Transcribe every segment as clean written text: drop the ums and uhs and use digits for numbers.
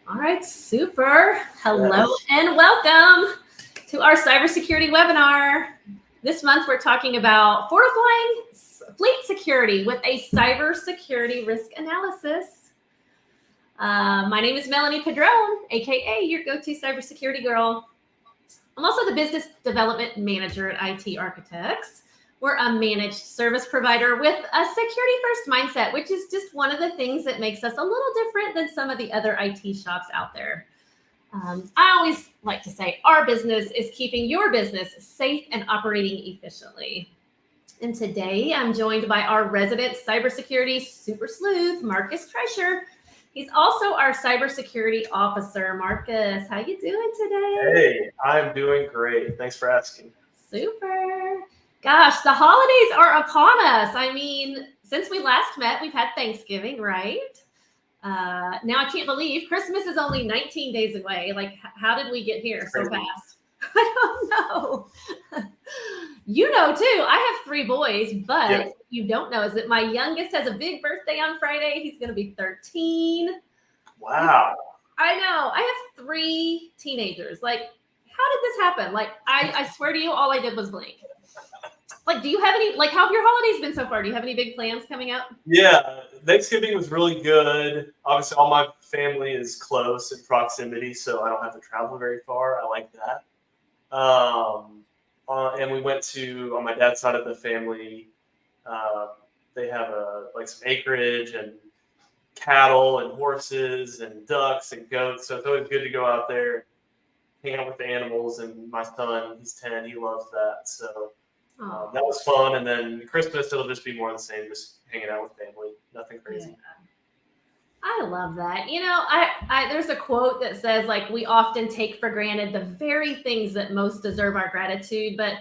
All right, super. Hello Yes. and welcome to our cybersecurity webinar. This month we're talking about fortifying fleet security with a cybersecurity risk analysis. My name is Melanie Padron, aka your go-to cybersecurity girl. I'm also the business development manager at IT Architects. We're a managed service provider with a security first mindset, which is just one of the things that makes us a little different than some of the other IT shops out there. I always like to say our business is keeping your business safe and operating efficiently. And today I'm joined by our resident cybersecurity super sleuth, Marcus Trachier. He's also our cybersecurity officer. Marcus, how you doing today? Hey, I'm doing great. Thanks for asking. Super. Gosh, the holidays are upon us. I mean, since we last met, we've had Thanksgiving, right? Now I can't believe Christmas is only 19 days away. Like, how did we get here so fast? I don't know. You know, too, I have 3 boys, but Yep. you don't know is that my youngest has a big birthday on Friday. He's going to be 13. Wow. I know. I have 3 teenagers. Like, how did this happen? Like, I swear to you, all I did was blink. Like, do you have any, like, how have your holidays been so far? Do you have any big plans coming up? Yeah, Thanksgiving was really good. Obviously, all my family is close in proximity, so I don't have to travel very far. I like that. And we went to, on my dad's side of the family, uh, they have like some acreage and cattle and horses and ducks and goats. So it's always good to go out there, hang out with the animals. And my son, he's 10, he loves that. So that was fun. And then Christmas, it'll just be more of the same, just hanging out with family. Nothing crazy. Yeah. I love that. You know, I there's a quote that says, like, we often take for granted the very things that most deserve our gratitude, but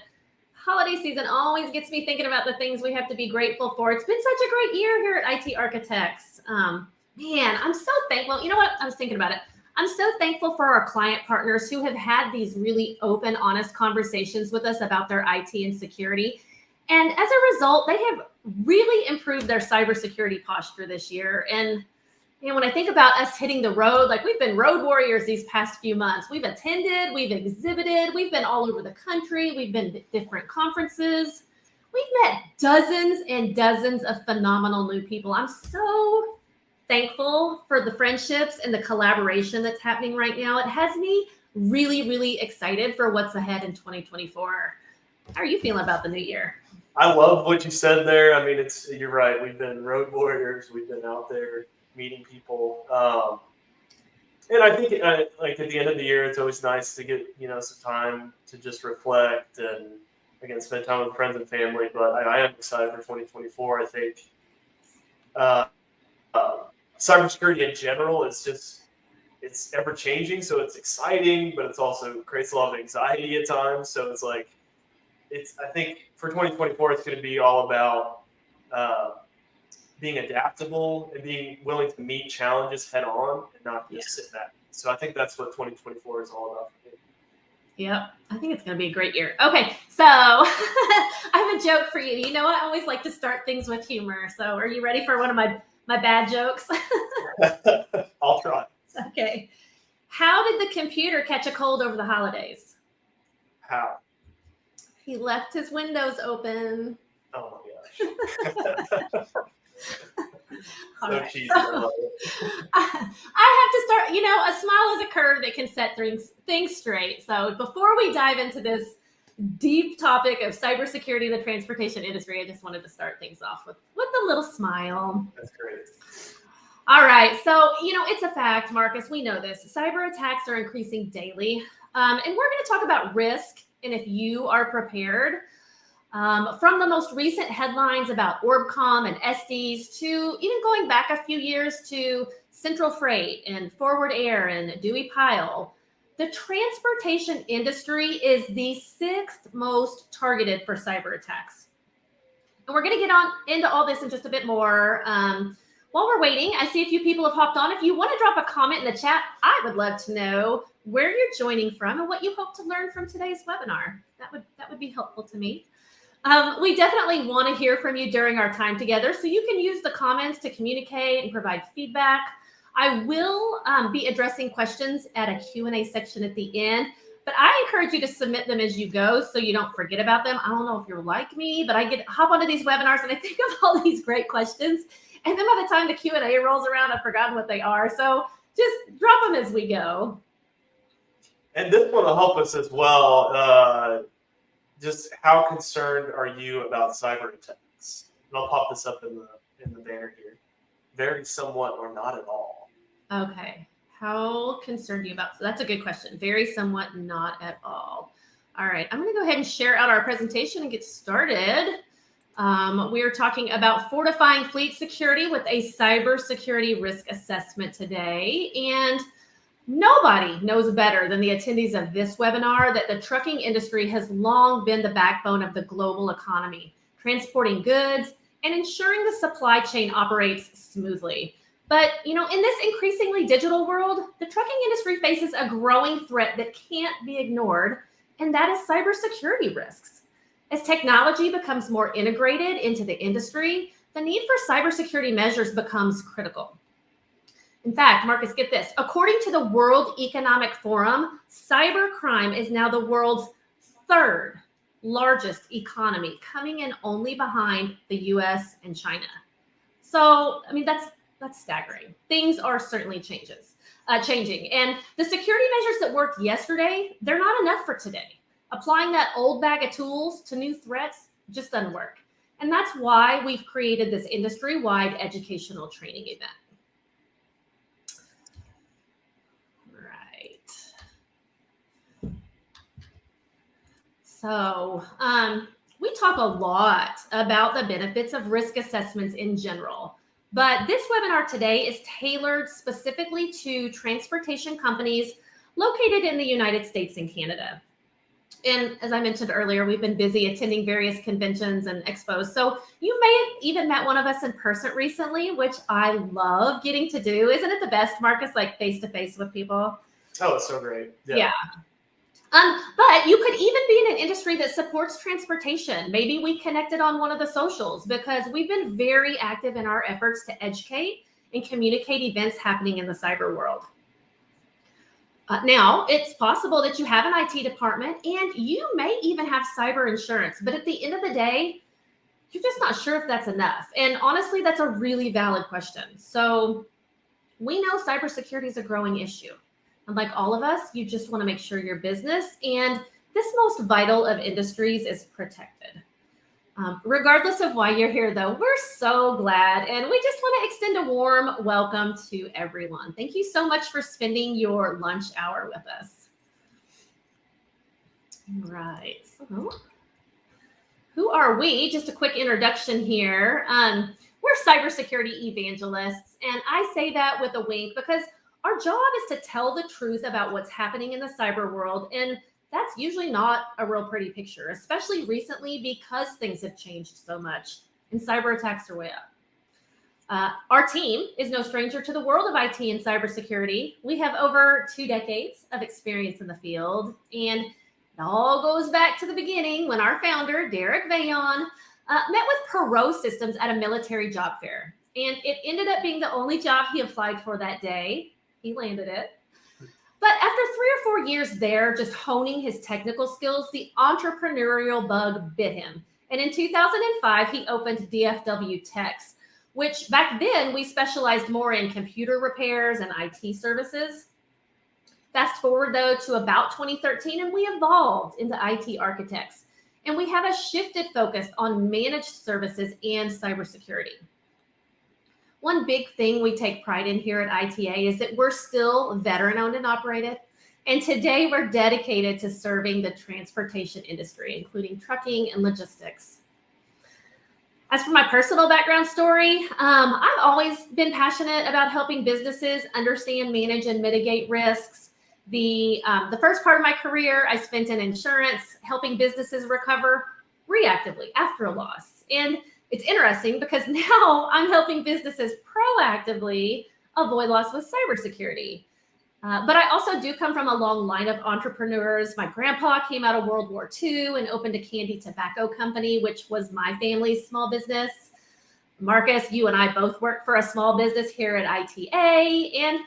holiday season always gets me thinking about the things we have to be grateful for. It's been such a great year here at IT Architects. Man, I'm so thankful. You know what? I was thinking about it. I'm so thankful for our client partners who have had these really open, honest conversations with us about their IT and security. And as a result, they have really improved their cybersecurity posture this year. And when I think about us hitting the road, like, we've been road warriors these past few months. We've attended, we've exhibited, we've been all over the country, we've been to different conferences. We've met dozens and dozens of phenomenal new people. I'm so thankful for the friendships and the collaboration that's happening right now. It has me really, really excited for what's ahead in 2024. How are you feeling about the new year? I love what you said there. I mean, you're right. We've been road warriors. We've been out there meeting people. And I think, like, at the end of the year, it's always nice to get, some time to just reflect and, again, spend time with friends and family. But I am excited for 2024. I think cybersecurity in general it's ever changing. So it's exciting, but it's also creates a lot of anxiety at times. So it's like, I think for 2024, it's going to be all about being adaptable and being willing to meet challenges head on and not just sit back. So I think that's what 2024 is all about. Yep, I think it's going to be a great year. Okay, so I have a joke for you. You know, I always like to start things with humor. So are you ready for one of my bad jokes? I'll try. Okay. How did the computer catch a cold over the holidays? How? He left his windows open. Oh my gosh. So right. cheesy. I have to start, a smile is a curve that can set things straight. So before we dive into this deep topic of cybersecurity in the transportation industry, I just wanted to start things off with a little smile. That's great. All right. So, it's a fact, Marcus. We know this. Cyber attacks are increasing daily. And we're going to talk about risk and if you are prepared. From the most recent headlines about Orbcom and SDs to even going back a few years to Central Freight and Forward Air and Dewey Pile, the transportation industry is the 6th most targeted for cyber attacks. And we're going to get on into all this in just a bit more. While we're waiting, I see a few people have hopped on. If you want to drop a comment in the chat, I would love to know where you're joining from and what you hope to learn from today's webinar. That would be helpful to me. We definitely want to hear from you during our time together, so you can use the comments to communicate and provide feedback. I will be addressing questions at a Q&A section at the end, but I encourage you to submit them as you go so you don't forget about them. I don't know if you're like me, but I hop onto these webinars and I think of all these great questions. And then by the time the Q&A rolls around, I've forgotten what they are. So just drop them as we go. And this one will help us as well. Just how concerned are you about cyber attacks? And I'll pop this up in the banner here. Very, somewhat, or not at all. Okay. How concerned are you about? So that's a good question. Very, somewhat, not at all. All right. I'm going to go ahead and share out our presentation and get started. We are talking about fortifying fleet security with a cybersecurity risk assessment today. And nobody knows better than the attendees of this webinar that the trucking industry has long been the backbone of the global economy, transporting goods and ensuring the supply chain operates smoothly. But, in this increasingly digital world, the trucking industry faces a growing threat that can't be ignored, and that is cybersecurity risks. As technology becomes more integrated into the industry, the need for cybersecurity measures becomes critical. In fact, Marcus, get this. According to the World Economic Forum, cybercrime is now the world's third largest economy, coming in only behind the US and China. So, that's staggering. Things are certainly changing. And the security measures that worked yesterday, they're not enough for today. Applying that old bag of tools to new threats just doesn't work. And that's why we've created this industry-wide educational training event. So we talk a lot about the benefits of risk assessments in general, but this webinar today is tailored specifically to transportation companies located in the United States and Canada. And as I mentioned earlier, we've been busy attending various conventions and expos. So you may have even met one of us in person recently, which I love getting to do. Isn't it the best, Marcus, like face-to-face with people? Oh, it's so great. Yeah. But you could even be in an industry that supports transportation. Maybe we connected on one of the socials because we've been very active in our efforts to educate and communicate events happening in the cyber world. Now, it's possible that you have an IT department and you may even have cyber insurance, but at the end of the day, you're just not sure if that's enough. And honestly, that's a really valid question. So we know cybersecurity is a growing issue. And like all of us, you just want to make sure your business and this most vital of industries is protected. Regardless of why you're here, though, we're so glad. And we just want to extend a warm welcome to everyone. Thank you so much for spending your lunch hour with us. All right. So, who are we? Just a quick introduction here. We're cybersecurity evangelists. And I say that with a wink because our job is to tell the truth about what's happening in the cyber world. And that's usually not a real pretty picture, especially recently because things have changed so much and cyber attacks are way up. Our team is no stranger to the world of IT and cybersecurity. We have over 2 decades of experience in the field, and it all goes back to the beginning when our founder, Derek Vayon, met with Perot Systems at a military job fair. And it ended up being the only job he applied for that day. He landed it. But after 3 or 4 years there, just honing his technical skills, the entrepreneurial bug bit him. And in 2005, he opened DFW Techs, which back then we specialized more in computer repairs and IT services. Fast forward, though, to about 2013, and we evolved into IT architects. And we have a shifted focus on managed services and cybersecurity. One big thing we take pride in here at ITA is that we're still veteran-owned and operated. And today we're dedicated to serving the transportation industry, including trucking and logistics. As for my personal background story, I've always been passionate about helping businesses understand, manage, and mitigate risks. The first part of my career, I spent in insurance, helping businesses recover reactively after a loss. And it's interesting because now I'm helping businesses proactively avoid loss with cybersecurity. But I also do come from a long line of entrepreneurs. My grandpa came out of World War II and opened a candy tobacco company, which was my family's small business. Marcus, you and I both work for a small business here at ITA. And,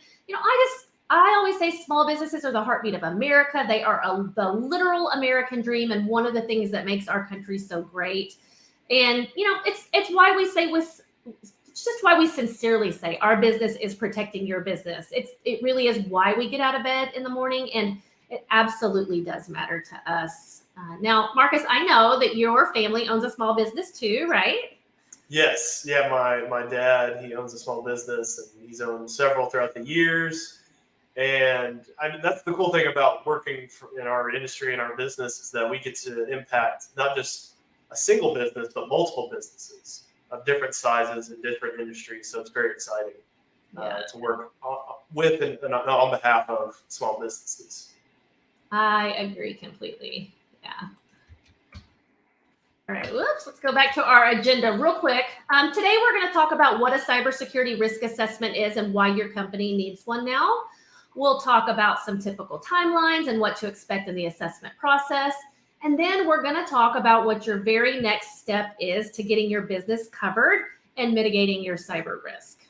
I always say small businesses are the heartbeat of America. They are the literal American dream and one of the things that makes our country so great. And, it's why we say it's just why we sincerely say our business is protecting your business. It really is why we get out of bed in the morning, and it absolutely does matter to us. Now, Marcus, I know that your family owns a small business too, right? Yes. Yeah. My dad, he owns a small business, and he's owned several throughout the years. And I mean, that's the cool thing about working in our industry and our business is that we get to impact not just a single business, but multiple businesses of different sizes and different industries. So it's very exciting to work with and on behalf of small businesses. I agree completely. Yeah. All right, whoops, let's go back to our agenda real quick. Today, we're going to talk about what a cybersecurity risk assessment is and why your company needs one now. We'll talk about some typical timelines and what to expect in the assessment process. And then we're going to talk about what your very next step is to getting your business covered and mitigating your cyber risk.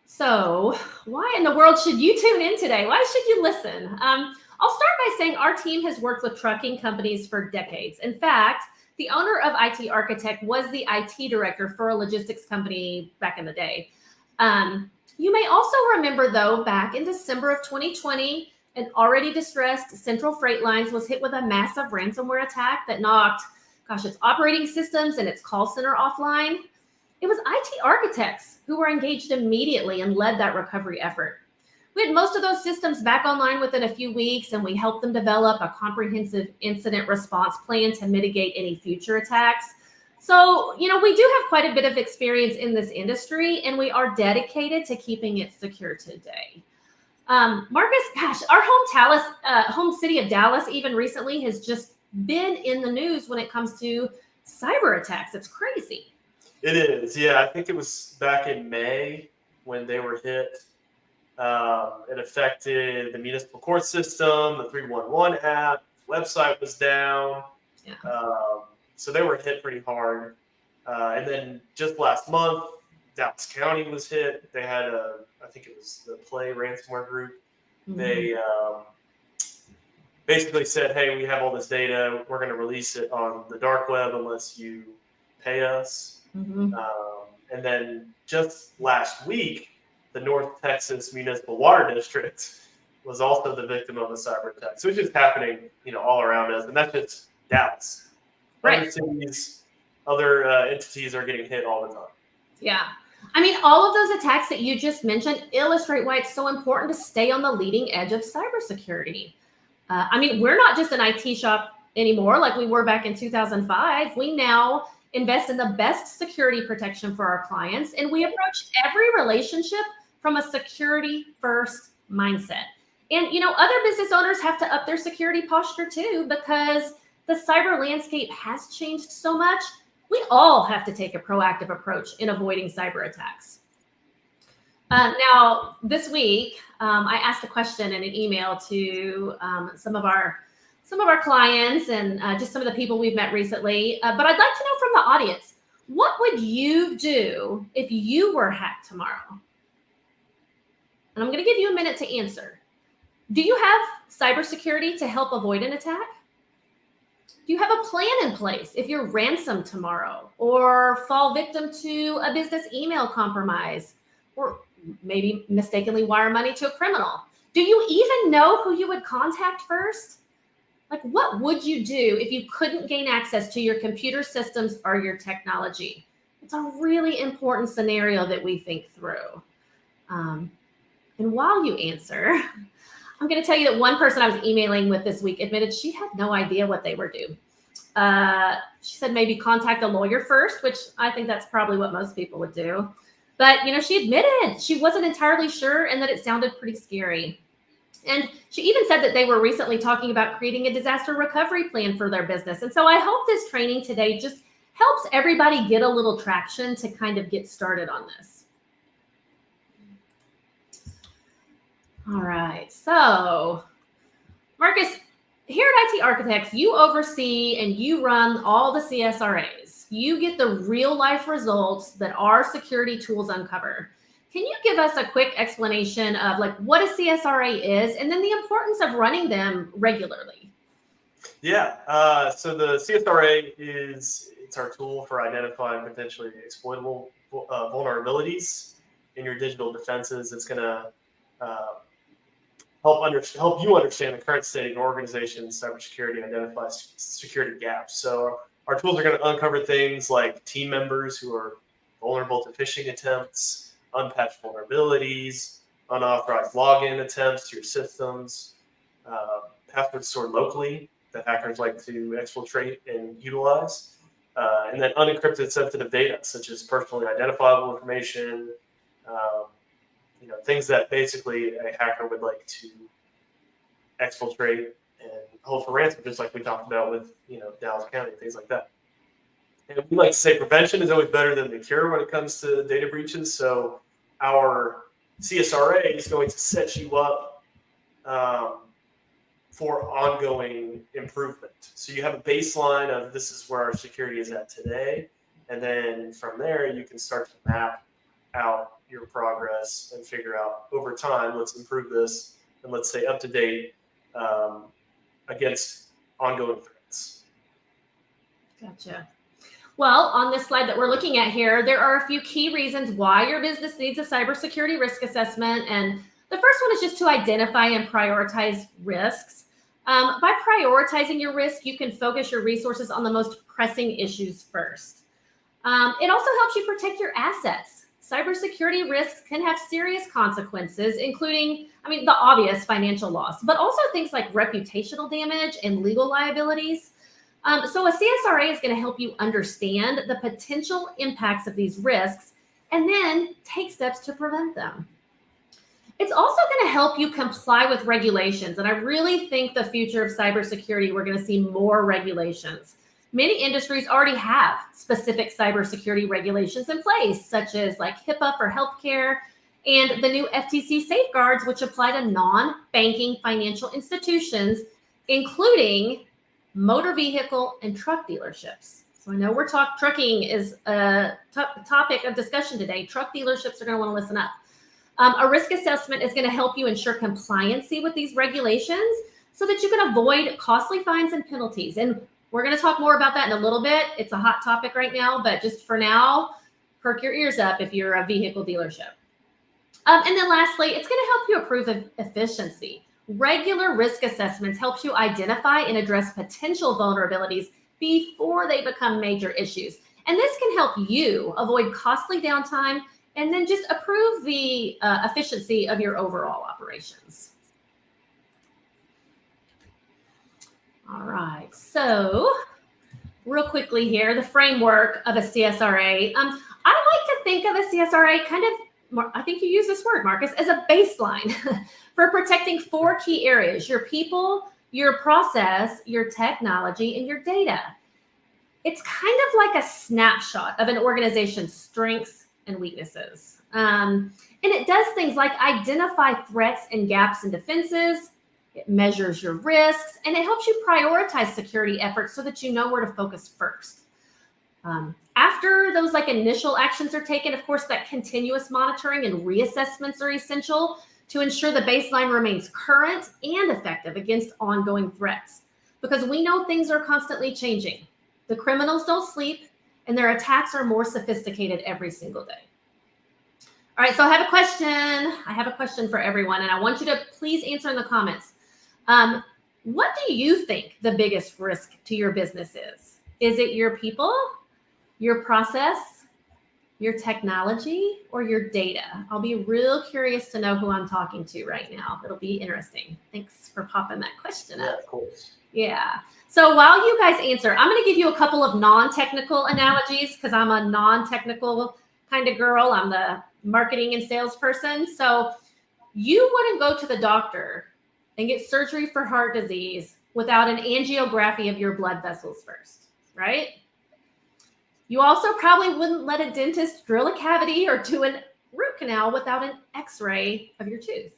So why in the world should you tune in today? Why should you listen? I'll start by saying our team has worked with trucking companies for decades. In fact, the owner of IT Architect was the IT director for a logistics company back in the day. You may also remember, though, back in December of 2020, an already distressed Central Freight Lines was hit with a massive ransomware attack that knocked, its operating systems and its call center offline. It was IT architects who were engaged immediately and led that recovery effort. We had most of those systems back online within a few weeks, and we helped them develop a comprehensive incident response plan to mitigate any future attacks. So, we do have quite a bit of experience in this industry, and we are dedicated to keeping it secure today. Marcus, our home city of Dallas, even recently, has just been in the news when it comes to cyber attacks. It's crazy. It is. Yeah, I think it was back in May when they were hit. It affected the municipal court system, the 311 app, website was down. Yeah. So they were hit pretty hard. And then just last month, Dallas County was hit. They had I think it was the Play ransomware group. Mm-hmm. They basically said, hey, we have all this data. We're going to release it on the dark web unless you pay us. Mm-hmm. And then just last week, the North Texas Municipal Water District was also the victim of a cyber attack. So it's just happening, all around us. And that's just Dallas. Right. Other cities, other entities are getting hit all the time. Yeah. I mean, all of those attacks that you just mentioned illustrate why it's so important to stay on the leading edge of cybersecurity. We're not just an IT shop anymore like we were back in 2005. We now invest in the best security protection for our clients, and we approach every relationship from a security-first mindset. And, other business owners have to up their security posture too, because the cyber landscape has changed so much. We all have to take a proactive approach in avoiding cyber attacks. Now, this week, I asked a question in an email to some of our clients and just some of the people we've met recently. But I'd like to know from the audience, what would you do if you were hacked tomorrow? And I'm going to give you a minute to answer. Do you have cybersecurity to help avoid an attack? Do you have a plan in place if you're ransomed tomorrow or fall victim to a business email compromise or maybe mistakenly wire money to a criminal? Do you even know who you would contact first? Like, what would you do if you couldn't gain access to your computer systems or your technology? It's a really important scenario that we think through. And while you answer, I'm going to tell you that one person I was emailing with this week admitted she had no idea what they were due. She said maybe contact a lawyer first, which I think that's probably what most people would do. But, she admitted she wasn't entirely sure and that it sounded pretty scary. And she even said that they were recently talking about creating a disaster recovery plan for their business. And so I hope this training today just helps everybody get a little traction to kind of get started on this. All right. So, Marcus, here at IT Architects, you oversee and you run all the CSRAs. you get the real life results that our security tools uncover. Can you give us a quick explanation of like what a CSRA is and then the importance of running them regularly? Yeah. So the CSRA it's our tool for identifying potentially exploitable vulnerabilities in your digital defenses. It's going to help you understand the current state of your organization's cybersecurity, identify security gaps. So our tools are going to uncover things like team members who are vulnerable to phishing attempts, unpatched vulnerabilities, unauthorized login attempts to your systems, passwords stored locally that hackers like to exfiltrate and utilize, and then unencrypted sensitive data such as personally identifiable information, things that basically a hacker would like to exfiltrate and hold for ransom, just like we talked about with Dallas County, things like that. And we like to say prevention is always better than the cure when it comes to data breaches. So our CSRA is going to set you up for ongoing improvement. So you have a baseline of this is where our security is at today. And then from there, you can start to map out your progress and figure out over time, let's improve this and let's stay up to date against ongoing threats. Gotcha. Well, on this slide that we're looking at here, there are a few key reasons why your business needs a cybersecurity risk assessment. And the first one is just to identify and prioritize risks. By prioritizing your risk, you can focus your resources on the most pressing issues first. It also helps you protect your assets. Cybersecurity risks can have serious consequences, including, the obvious financial loss, but also things like reputational damage and legal liabilities. So a CSRA is going to help you understand the potential impacts of these risks and then take steps to prevent them. It's also going to help you comply with regulations. And I really think the future of cybersecurity, we're going to see more regulations. Many industries already have specific cybersecurity regulations in place, such as like HIPAA for healthcare and the new FTC safeguards, which apply to non-banking financial institutions, including motor vehicle and truck dealerships. So I know trucking is a topic of discussion today. Truck dealerships are going to want to listen up. A risk assessment is going to help you ensure compliancy with these regulations so that you can avoid costly fines and penalties. And we're going to talk more about that in a little bit. It's a hot topic right now, but just for now, perk your ears up if you're a vehicle dealership. And then lastly, it's going to help you improve efficiency. Regular risk assessments helps you identify and address potential vulnerabilities before they become major issues. And this can help you avoid costly downtime and then just improve the efficiency of your overall operations. All right, so real quickly here, the framework of a CSRA. I like to think of a CSRA kind of, I think you use this word, Marcus, as a baseline for protecting 4 key areas: your people, your process, your technology, and your data. It's kind of like a snapshot of an organization's strengths and weaknesses. And it does things like identify threats and gaps in defenses. It measures your risks, and it helps you prioritize security efforts so that you know where to focus first. After those initial actions are taken, of course, that continuous monitoring and reassessments are essential to ensure the baseline remains current and effective against ongoing threats, because we know things are constantly changing. The criminals don't sleep, and their attacks are more sophisticated every single day. All right, so I have a question. I have a question for everyone, and I want you to please answer in the comments. What do you think the biggest risk to your business is? Is it your people, your process, your technology, or your data? I'll be real curious to know who I'm talking to right now. It'll be interesting. Thanks for popping that question up. Yeah, of course. Yeah. So while you guys answer, I'm going to give you a couple of non-technical analogies because I'm a non-technical kind of girl. I'm the marketing and sales person. So you wouldn't go to the doctor and get surgery for heart disease without an angiography of your blood vessels first, right? You also probably wouldn't let a dentist drill a cavity or do a root canal without an x-ray of your tooth.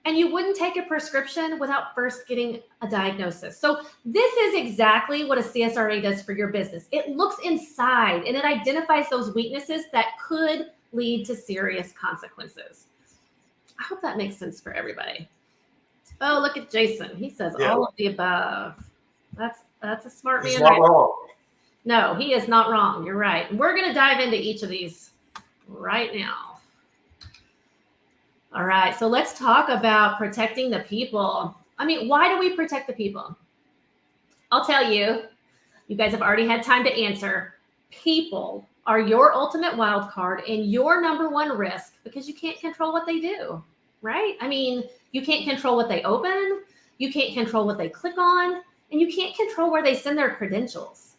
And you wouldn't take a prescription without first getting a diagnosis. So this is exactly what a CSRA does for your business. It looks inside and it identifies those weaknesses that could lead to serious consequences. I hope that makes sense for everybody. Oh, look at Jason. He says all of the above. That's a smart man. He's not wrong. No, he is not wrong. You're right. We're going to dive into each of these right now. All right, so let's talk about protecting the people. I mean, why do we protect the people? I'll tell you, you guys have already had time to answer. People are your ultimate wild card and your number one risk because you can't control what they do, right? I mean, you can't control what they open, you can't control what they click on, and you can't control where they send their credentials.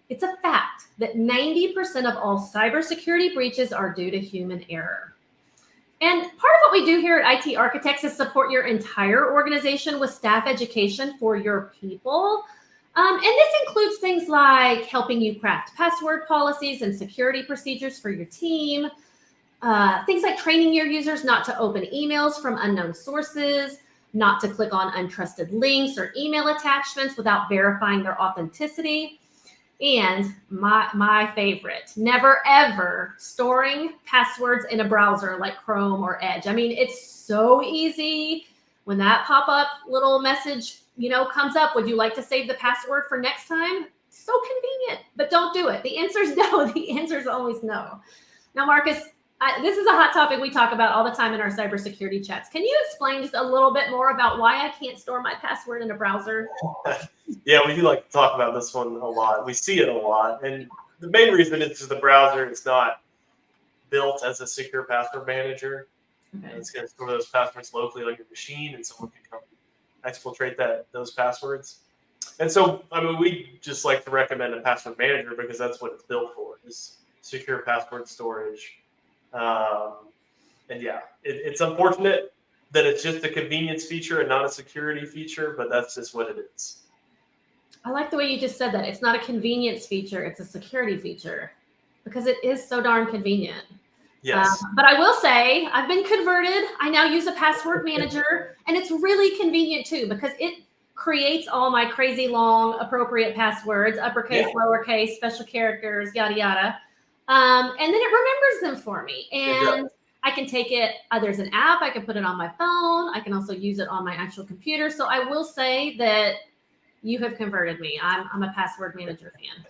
It's a fact that 90% of all cybersecurity breaches are due to human error. And part of what we do here at IT Architects is support your entire organization with staff education for your people. And this includes things like helping you craft password policies and security procedures for your team, things like training your users not to open emails from unknown sources, not to click on untrusted links or email attachments without verifying their authenticity. And my favorite, never ever storing passwords in a browser like Chrome or Edge. I mean, it's so easy when that pop-up little message, comes up. Would you like to save the password for next time? So convenient, but don't do it. The answer is no. The answer is always no. Now, Marcus, this is a hot topic we talk about all the time in our cybersecurity chats. Can you explain just a little bit more about why I can't store my password in a browser? Yeah, we do like to talk about this one a lot. We see it a lot. And the main reason is the browser is not built as a secure password manager. Okay. It's going to store those passwords locally on your machine, and someone can come exfiltrate those passwords. And so, I mean, we just like to recommend a password manager because that's what it's built for, is secure password storage. And yeah, it's unfortunate that it's just a convenience feature and not a security feature, but that's just what it is. I like the way you just said that. It's not a convenience feature, it's a security feature because it is so darn convenient. Yes. But I will say I've been converted. I now use a password manager and it's really convenient too because it creates all my crazy long appropriate passwords, uppercase, lowercase, special characters, yada, yada. And then it remembers them for me. And I can take it, there's an app, I can put it on my phone. I can also use it on my actual computer. So I will say that you have converted me. I'm a password manager fan.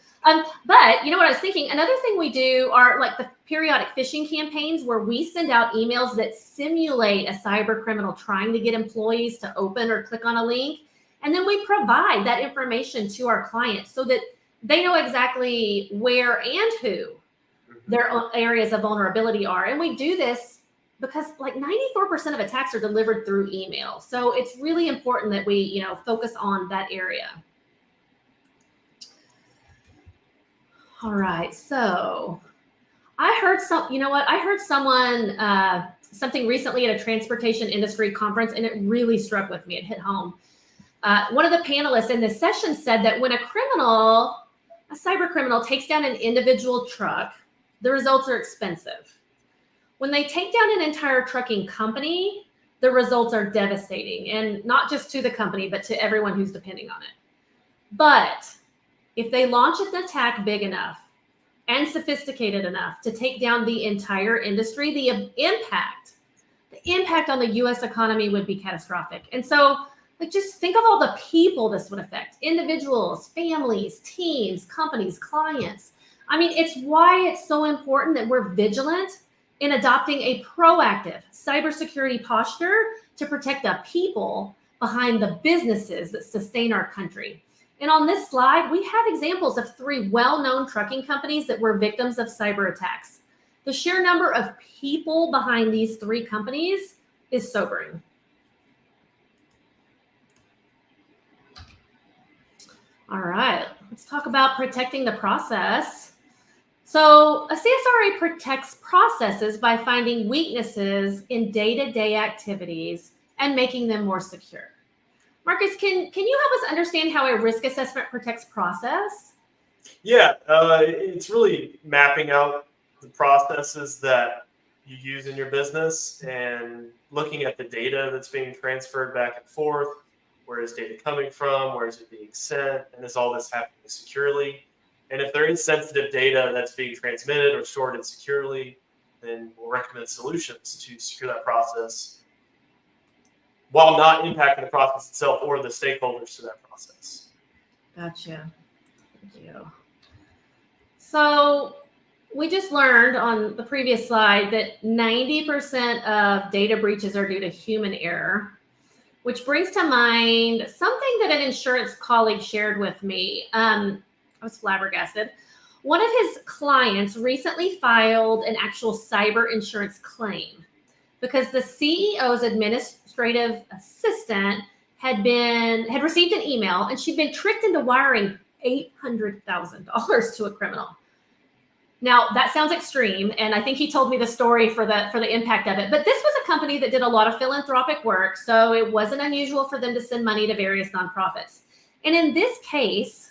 But you know what I was thinking? Another thing we do are like the periodic phishing campaigns where we send out emails that simulate a cyber criminal trying to get employees to open or click on a link. And then we provide that information to our clients so that they know exactly where and who their areas of vulnerability are. And we do this because like 94% of attacks are delivered through email. So it's really important that we, focus on that area. All right. So I heard something recently at a transportation industry conference, and it really struck with me. It hit home. One of the panelists in this session said that when a cyber criminal takes down an individual truck, the results are expensive. When they take down an entire trucking company, the results are devastating, and not just to the company, but to everyone who's depending on it. But if they launch an attack big enough and sophisticated enough to take down the entire industry, the impact on the U.S. economy would be catastrophic. And so, just think of all the people this would affect: individuals, families, teams, companies, clients. I mean, it's why it's so important that we're vigilant in adopting a proactive cybersecurity posture to protect the people behind the businesses that sustain our country. And on this slide, we have examples of 3 well-known trucking companies that were victims of cyber attacks. The sheer number of people behind these 3 companies is sobering. All right, let's talk about protecting the process. So a CSRA protects processes by finding weaknesses in day-to-day activities and making them more secure. Marcus, can you help us understand how a risk assessment protects process? Yeah, it's really mapping out the processes that you use in your business and looking at the data that's being transferred back and forth. Where is data coming from? Where is it being sent? And is all this happening securely? And if there is sensitive data that's being transmitted or stored insecurely, then we'll recommend solutions to secure that process while not impacting the process itself or the stakeholders to that process. Gotcha. Thank you. So we just learned on the previous slide that 90% of data breaches are due to human error, which brings to mind something that an insurance colleague shared with me. I was flabbergasted. One of his clients recently filed an actual cyber insurance claim because the CEO's administrative assistant had received an email and she'd been tricked into wiring $800,000 to a criminal. Now that sounds extreme, and I think he told me the story for the impact of it. But this was a company that did a lot of philanthropic work, so it wasn't unusual for them to send money to various nonprofits. And in this case,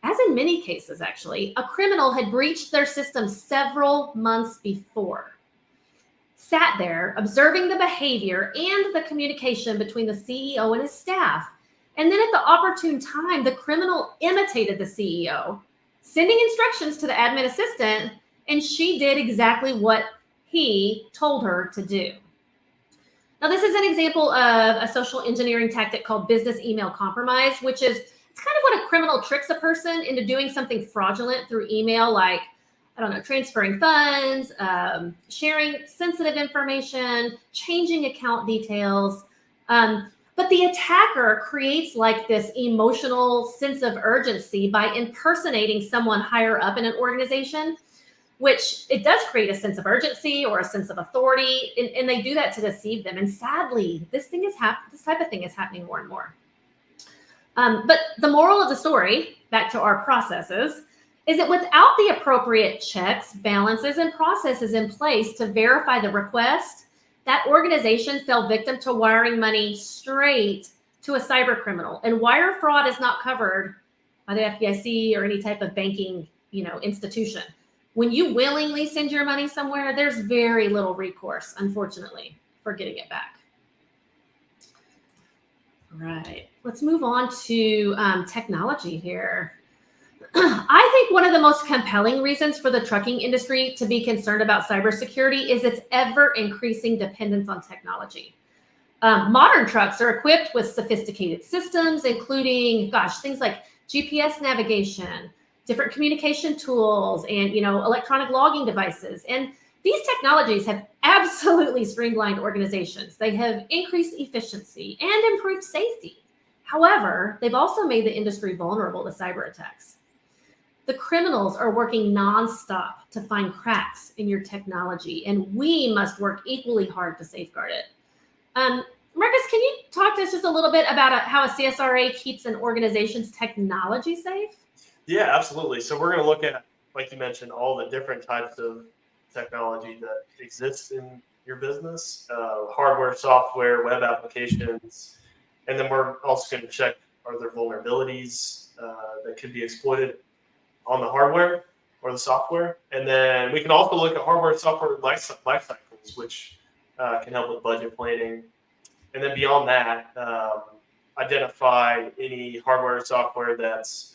as in many cases actually, a criminal had breached their system several months before, sat there observing the behavior and the communication between the CEO and his staff. And then at the opportune time, the criminal imitated the CEO, sending instructions to the admin assistant, and she did exactly what he told her to do. Now, this is an example of a social engineering tactic called business email compromise, which is it's kind of when a criminal tricks a person into doing something fraudulent through email, like, I don't know, transferring funds, sharing sensitive information, changing account details. But the attacker creates like this emotional sense of urgency by impersonating someone higher up in an organization, which it does create a sense of urgency or a sense of authority, and they do that to deceive them. And sadly, this type of thing is happening more and more. But the moral of the story, back to our processes, is that without the appropriate checks, balances, and processes in place to verify the request, that organization fell victim to wiring money straight to a cyber criminal. And wire fraud is not covered by the FDIC or any type of banking, institution. When you willingly send your money somewhere, there's very little recourse, unfortunately, for getting it back. All right, let's move on to technology here. I think one of the most compelling reasons for the trucking industry to be concerned about cybersecurity is its ever-increasing dependence on technology. Modern trucks are equipped with sophisticated systems, including, things like GPS navigation, different communication tools, and electronic logging devices. And these technologies have absolutely streamlined organizations. They have increased efficiency and improved safety. However, they've also made the industry vulnerable to cyber attacks. The criminals are working nonstop to find cracks in your technology, and we must work equally hard to safeguard it. Marcus, can you talk to us just a little bit about how a CSRA keeps an organization's technology safe? Yeah, absolutely. So we're going to look at, like you mentioned, all the different types of technology that exists in your business, hardware, software, web applications, and then we're also going to check, are there vulnerabilities that could be exploited on the hardware or the software. And then we can also look at hardware and software life cycles, which can help with budget planning. And then beyond that, identify any hardware or software that's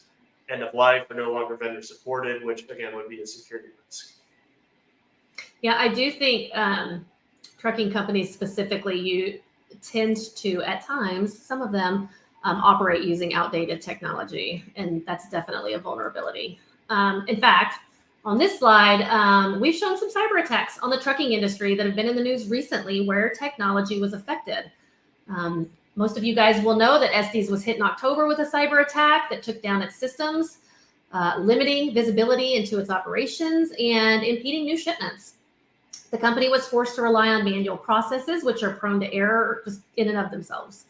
end of life or no longer vendor supported, which again would be a security risk. Yeah, I do think trucking companies specifically, you tend to, at times, some of them operate using outdated technology, and that's definitely a vulnerability. In fact, on this slide, we've shown some cyber attacks on the trucking industry that have been in the news recently where technology was affected. Most of you guys will know that Estes was hit in October with a cyber attack that took down its systems, limiting visibility into its operations and impeding new shipments. The company was forced to rely on manual processes, which are prone to error just in and of themselves.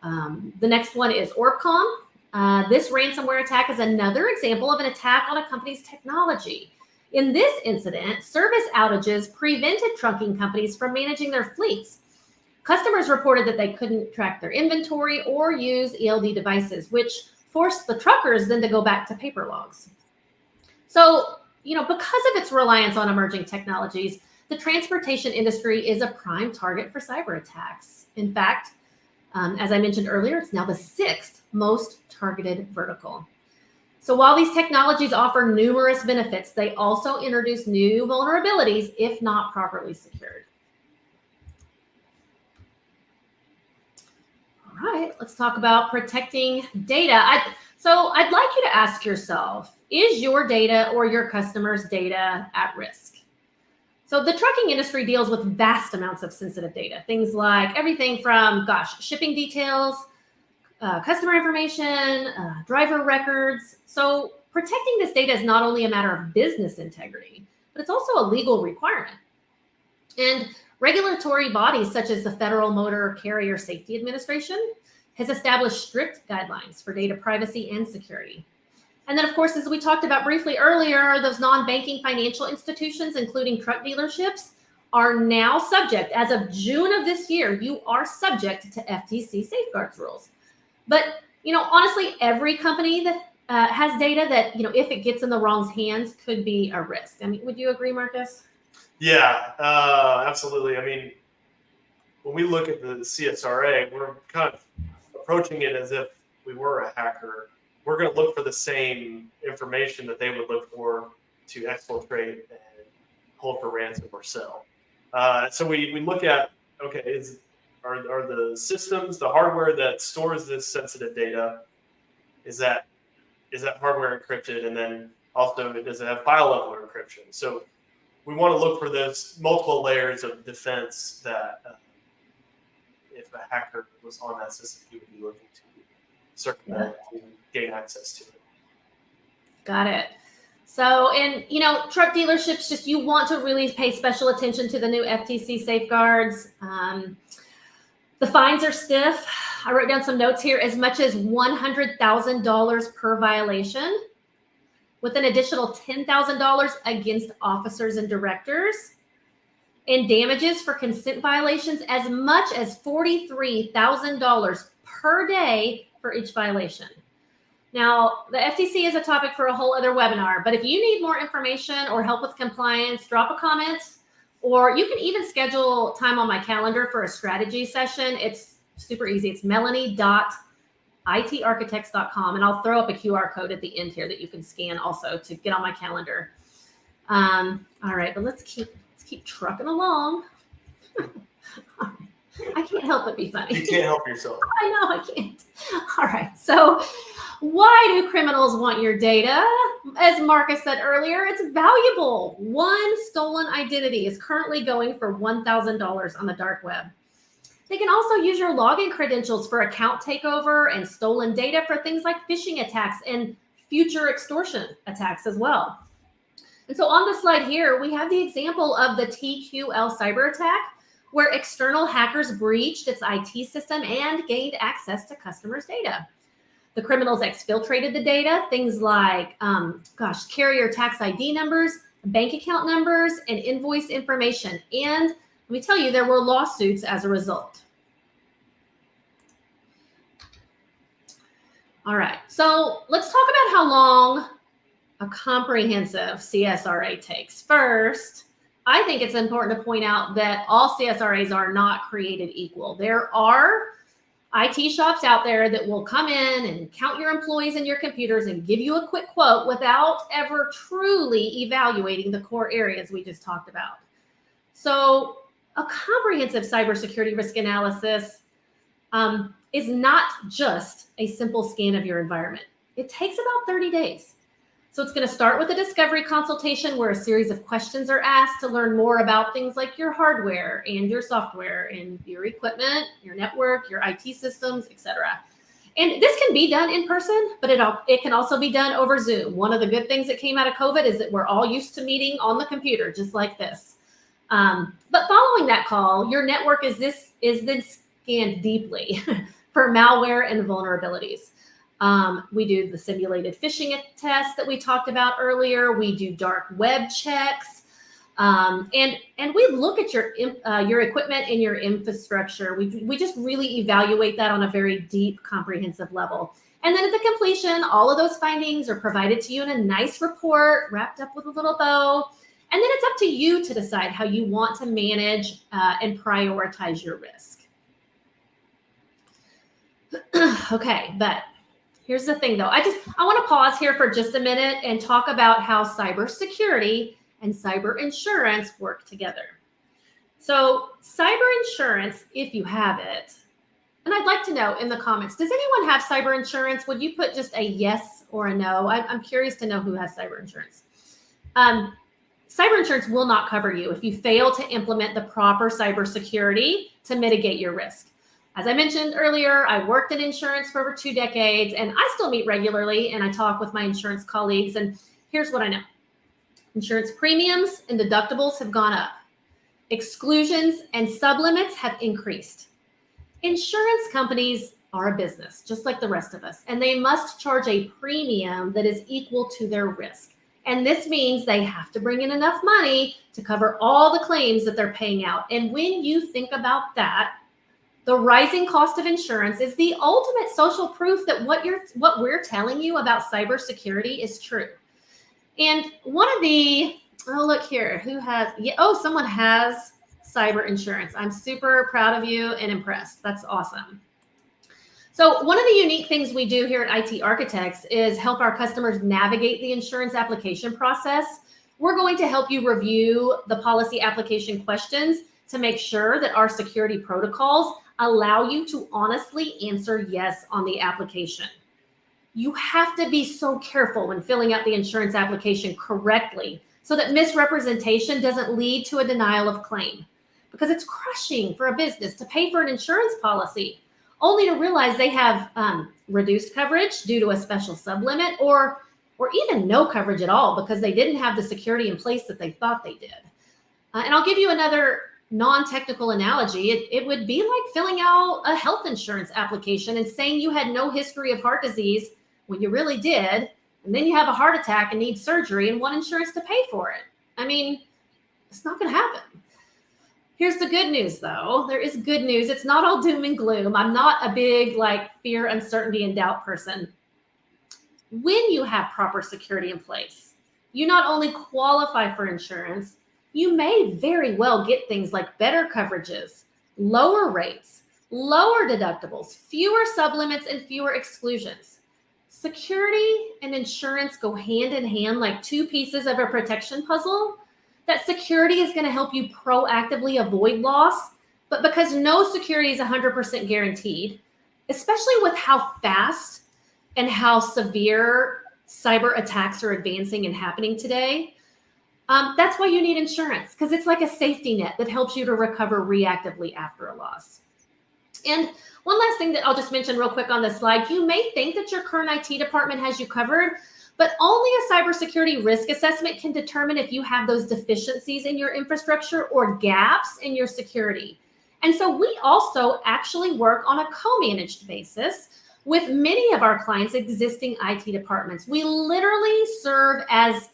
The next one is Orbcom. This ransomware attack is another example of an attack on a company's technology. In this incident, service outages prevented trucking companies from managing their fleets. Customers reported that they couldn't track their inventory or use ELD devices, which forced the truckers then to go back to paper logs. So, because of its reliance on emerging technologies, the the transportation industry is a prime target for cyber attacks. In fact, as I mentioned earlier, it's now the 6th most targeted vertical. So while these technologies offer numerous benefits, they also introduce new vulnerabilities if not properly secured. All right, let's talk about protecting data. I'd like you to ask yourself, is your data or your customer's data at risk? So the trucking industry deals with vast amounts of sensitive data, things like everything from, shipping details, customer information, driver records. So protecting this data is not only a matter of business integrity, but it's also a legal requirement. And regulatory bodies such as the Federal Motor Carrier Safety Administration has established strict guidelines for data privacy and security. And then, of course, as we talked about briefly earlier, those non-banking financial institutions, including truck dealerships, are now subject, as of June of this year, you are subject to FTC safeguards rules. But, honestly, every company that has data that, if it gets in the wrong hands, could be a risk. I mean, would you agree, Marcus? Yeah, absolutely. I mean, when we look at the CSRA, we're kind of approaching it as if we were a hacker. We're going to look for the same information that they would look for to exfiltrate and hold for ransom or sell. So we look at, okay, are the systems, the hardware that stores this sensitive data, is that hardware encrypted? And then also, does it have file level encryption? So we want to look for those multiple layers of defense that if a hacker was on that system, he would be looking to circumvent to gain access to it. Got it. So, and truck dealerships, you want to really pay special attention to the new FTC safeguards. The fines are stiff. I wrote down some notes here, as much as $100,000 per violation, with an additional $10,000 against officers and directors, and damages for consent violations as much as $43,000 per day for each violation. Now, the FTC is a topic for a whole other webinar, but if you need more information or help with compliance, drop a comment, or you can even schedule time on my calendar for a strategy session. It's super easy. It's melanie.itarchitects.com, and I'll throw up a QR code at the end here that you can scan also to get on my calendar. All right, but let's keep trucking along. I can't help but be funny. You can't help yourself. I know I can't. All right. So why do criminals want your data? As Marcus said earlier, it's valuable. One stolen identity is currently going for $1,000 on the dark web. They can also use your login credentials for account takeover and stolen data for things like phishing attacks and future extortion attacks as well. And so on the slide here, we have the example of the TQL cyber attack, where external hackers breached its IT system and gained access to customers' data. The criminals exfiltrated the data, things like, carrier tax ID numbers, bank account numbers, and invoice information. And let me tell you, there were lawsuits as a result. All right, so let's talk about how long a comprehensive CSRA takes. First, I think it's important to point out that all CSRAs are not created equal. There are IT shops out there that will come in and count your employees and your computers and give you a quick quote without ever truly evaluating the core areas we just talked about. So a comprehensive cybersecurity risk analysis is not just a simple scan of your environment. It takes about 30 days. So it's going to start with a discovery consultation where a series of questions are asked to learn more about things like your hardware and your software and your equipment, your network, your IT systems, etc. And this can be done in person, but it can also be done over Zoom. One of the good things that came out of COVID is that we're all used to meeting on the computer, just like this. But following that call, your network is then scanned deeply for malware and vulnerabilities. We do the simulated phishing test that we talked about earlier. We do dark web checks, and we look at your equipment and your infrastructure. We just really evaluate that on a very deep, comprehensive level. And then at the completion, all of those findings are provided to you in a nice report wrapped up with a little bow. And then it's up to you to decide how you want to manage and prioritize your risk. Okay, but here's the thing though. I want to pause here for just a minute and talk about how cybersecurity and cyber insurance work together. So cyber insurance, if you have it, and I'd like to know in the comments, does anyone have cyber insurance? Would you put just a yes or a no? I'm curious to know who has cyber insurance. Cyber insurance will not cover you if you fail to implement the proper cybersecurity to mitigate your risk. As I mentioned earlier, I worked in insurance for over 2 decades, and I still meet regularly and I talk with my insurance colleagues. And here's what I know. Insurance premiums and deductibles have gone up. Exclusions and sublimits have increased. Insurance companies are a business, just like the rest of us, and they must charge a premium that is equal to their risk. And this means they have to bring in enough money to cover all the claims that they're paying out. And when you think about that, the rising cost of insurance is the ultimate social proof that what we're telling you about cybersecurity is true. And one of the, oh, look here, someone has cyber insurance. I'm super proud of you and impressed. That's awesome. So one of the unique things we do here at IT Architects is help our customers navigate the insurance application process. We're going to help you review the policy application questions to make sure that our security protocols allow you to honestly answer yes on the application. You have to be so careful when filling out the insurance application correctly so that misrepresentation doesn't lead to a denial of claim. Because it's crushing for a business to pay for an insurance policy only to realize they have reduced coverage due to a special sublimit or even no coverage at all because they didn't have the security in place that they thought they did. And I'll give you another non-technical analogy. It would be like filling out a health insurance application and saying you had no history of heart disease when you really did, and then you have a heart attack and need surgery and want insurance to pay for it. I mean, it's not going to happen. Here's the good news, though. There is good news. It's not all doom and gloom. I'm not a big fear, uncertainty, and doubt person. When you have proper security in place, you not only qualify for insurance, you may very well get things like better coverages, lower rates, lower deductibles, fewer sublimits, and fewer exclusions. Security and insurance go hand in hand like two pieces of a protection puzzle. That security is going to help you proactively avoid loss, but because no security is 100% guaranteed, especially with how fast and how severe cyber attacks are advancing and happening today, that's why you need insurance, because it's like a safety net that helps you to recover reactively after a loss. And one last thing that I'll just mention real quick on this slide, you may think that your current IT department has you covered, but only a cybersecurity risk assessment can determine if you have those deficiencies in your infrastructure or gaps in your security. And so we also actually work on a co-managed basis with many of our clients' existing IT departments. We literally serve as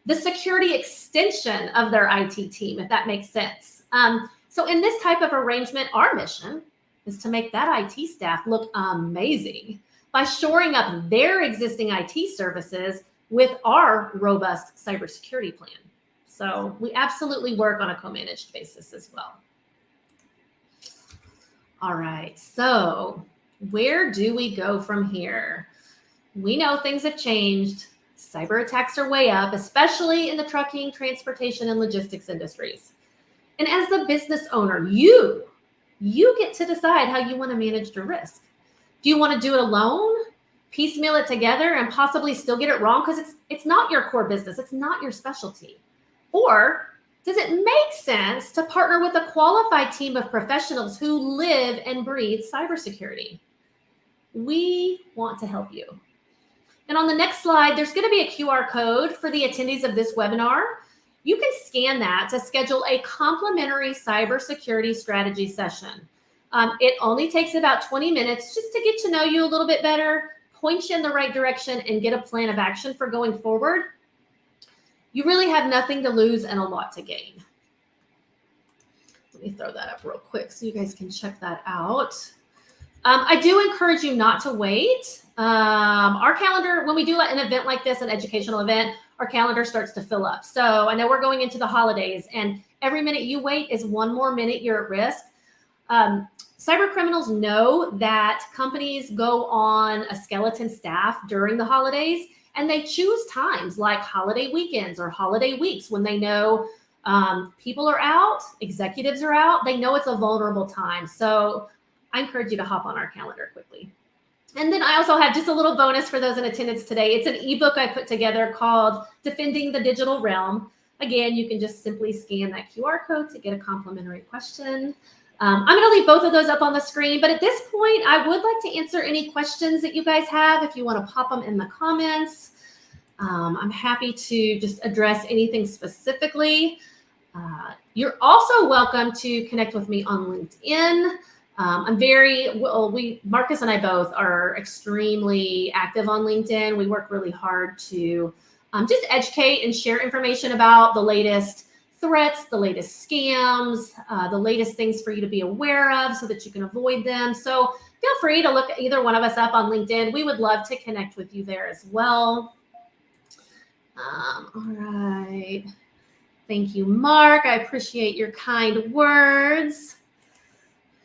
the security extension of their IT team, if that makes sense. So in this type of arrangement, our mission is to make that IT staff look amazing by shoring up their existing IT services with our robust cybersecurity plan. So we absolutely work on a co-managed basis as well. All right, so where do we go from here? We know things have changed. Cyber attacks are way up, especially in the trucking, transportation, and logistics industries. And as the business owner, you get to decide how you want to manage your risk. Do you want to do it alone, piecemeal it together, and possibly still get it wrong because it's not your core business, it's not your specialty? Or does it make sense to partner with a qualified team of professionals who live and breathe cybersecurity? We want to help you. And on the next slide, there's going to be a QR code for the attendees of this webinar. You can scan that to schedule a complimentary cybersecurity strategy session. It only takes about 20 minutes just to get to know you a little bit better, point you in the right direction, and get a plan of action for going forward. You really have nothing to lose and a lot to gain. Let me throw that up real quick so you guys can check that out. I do encourage you not to wait. Our calendar, when we do an event like this, an educational event, our calendar starts to fill up. So I know we're going into the holidays, and every minute you wait is one more minute you're at risk. Cyber criminals know that companies go on a skeleton staff during the holidays, and they choose times like holiday weekends or holiday weeks when they know people are out, executives are out. They know it's a vulnerable time. So I encourage you to hop on our calendar quickly. And then I also have just a little bonus for those in attendance today. It's an ebook I put together called Defending the Digital Realm. Again, you can just simply scan that QR code to get a complimentary question. I'm going to leave both of those up on the screen, but at this point, I would like to answer any questions that you guys have if you want to pop them in the comments. I'm happy to just address anything specifically. You're also welcome to connect with me on LinkedIn. Marcus and I both are extremely active on LinkedIn. We work really hard to just educate and share information about the latest threats, the latest scams, the latest things for you to be aware of so that you can avoid them. So feel free to look either one of us up on LinkedIn. We would love to connect with you there as well. All right. Thank you, Mark. I appreciate your kind words.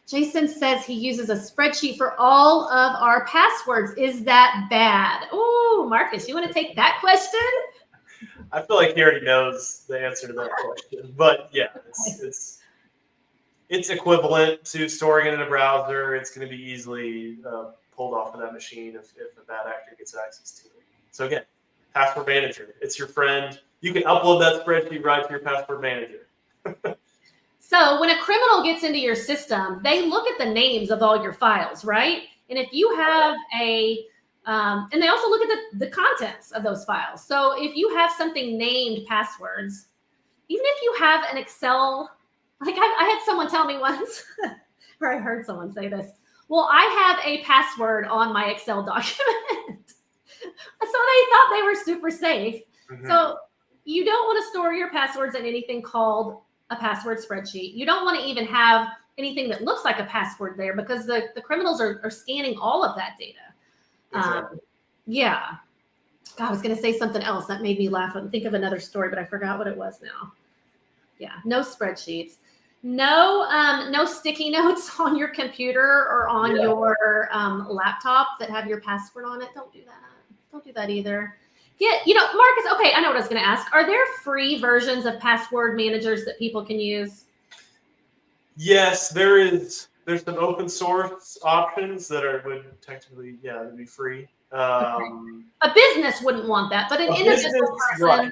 Jason says he uses a spreadsheet for all of our passwords. Is that bad? Oh, Marcus, you want to take that question? I feel like he already knows the answer to that question, but yeah, it's equivalent to storing it in a browser. It's going to be easily pulled off of that machine if a bad actor gets access to it. So again, password manager, it's your friend. You can upload that spreadsheet right to your password manager. So when a criminal gets into your system, they look at the names of all your files, right? And if you have and they also look at the contents of those files. So if you have something named passwords, even if you have an Excel, like I had someone tell me once, or I heard someone say this, well, I have a password on my Excel document. So they thought they were super safe. Mm-hmm. So you don't want to store your passwords in anything called a password spreadsheet. You don't want to even have anything that looks like a password there because the criminals are scanning all of that data. Exactly. Yeah. God, I was going to say something else that made me laugh and think of another story, but I forgot what it was now. Yeah, no spreadsheets. No sticky notes on your computer or on your laptop that have your password on it. Don't do that. Don't do that either. Marcus, okay, I know what I was going to ask. Are there free versions of password managers that people can use? Yes, there is. There's some open source options that would technically, they'd be free. A business wouldn't want that, but an individual person. Right.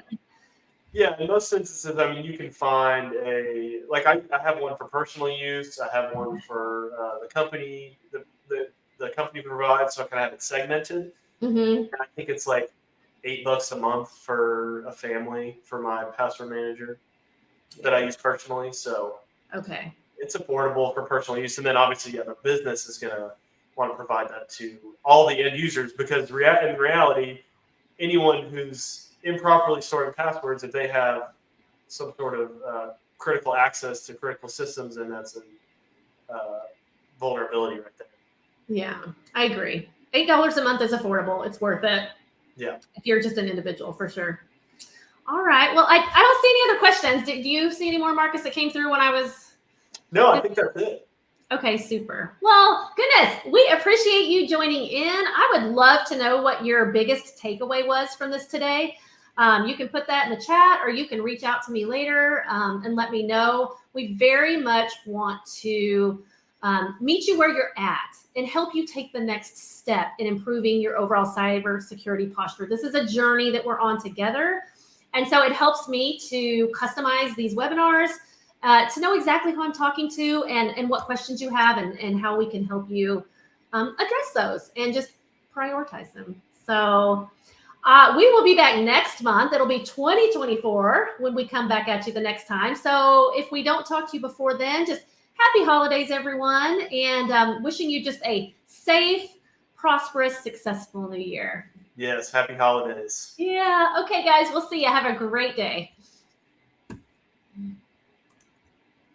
Yeah, in most instances, I mean, you can find I have one for personal use. I have one for the company, the company provides, so I can have it segmented. Mm-hmm. And I think it's like $8 a month for a family for my password manager that I use personally. So okay, it's affordable for personal use, and then obviously, the business is going to want to provide that to all the end users because in reality, anyone who's improperly storing passwords, if they have some sort of critical access to critical systems, then that's a vulnerability right there. Yeah, I agree. $8 a month is affordable. It's worth it. Yeah. If you're just an individual, for sure. All right. Well, I don't see any other questions. Do you see any more, Marcus, that came through when I was? No, I think that's it. Okay, super. Well, goodness, we appreciate you joining in. I would love to know what your biggest takeaway was from this today. You can put that in the chat or you can reach out to me later and let me know. We very much want to meet you where you're at and help you take the next step in improving your overall cybersecurity posture. This is a journey that we're on together. And so it helps me to customize these webinars to know exactly who I'm talking to and what questions you have and how we can help you address those and just prioritize them. So we will be back next month. It'll be 2024 when we come back at you the next time. So if we don't talk to you before then, just happy holidays, everyone, and wishing you just a safe, prosperous, successful new year. Yes, happy holidays. Yeah. Okay, guys, we'll see you. Have a great day.